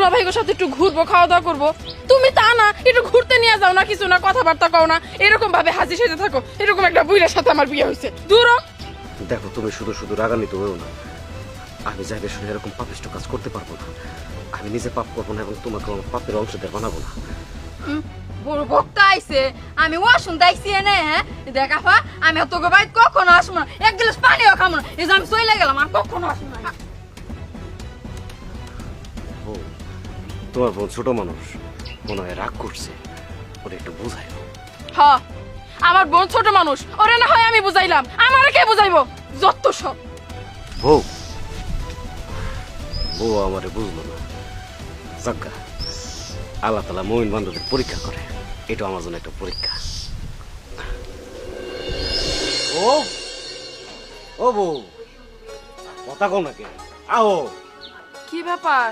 দুলাভাইগোর সাথে একটু ঘুরবো, খাওয়া দাওয়া করবো, তুমি তা না, একটু ঘুরতে নিয়ে যাও না, কিছু না, কথাবার্তা কও না, এরকম ভাবে হাসি সেজে থাকো। এরকম একটা বুইড়ার সাথে আমার বিয়ে হয়েছে, দূর হ। দেখো তুমি শুধু শুধু রাগান্বিত হয়েও না। আমি যাইবে শুনে এরকম পাপিষ্ট কাজ করতে পারবো না। আমি নিজে পাপ করবো না এবং তোমাকে আমার পাপের অংশীদার বানাবো না। বড় বক্তা আইছে, আমি ও শুনতে আইছি এনে। হ্যাঁ দেখ আফা, আমি তোকে বাইরে কখনো আসবো না, এক গ্লাস পানিও খাবো না, এই যে আমি চলে গেলাম, আর কখনো আসবো না। বউ, তোমার বোন ছোট মানুষ, মনে হয় রাগ করছে, ওরে একটু বুঝাই। হ, আমার বোন ছোট মানুষ, ওরে না হয় আমি বুঝাইলাম, আমার কে বুঝাইবো, যত সব। বউ, বউ আমারে বুঝলো না। যাক্কা, আল্লাহ তাআলা মুমিন বান্দাদের পরীক্ষা করে, এটা আমার জন্য একটা পরীক্ষা। ও ও বউ, কথা কও নাকি? আও। কি ব্যাপার?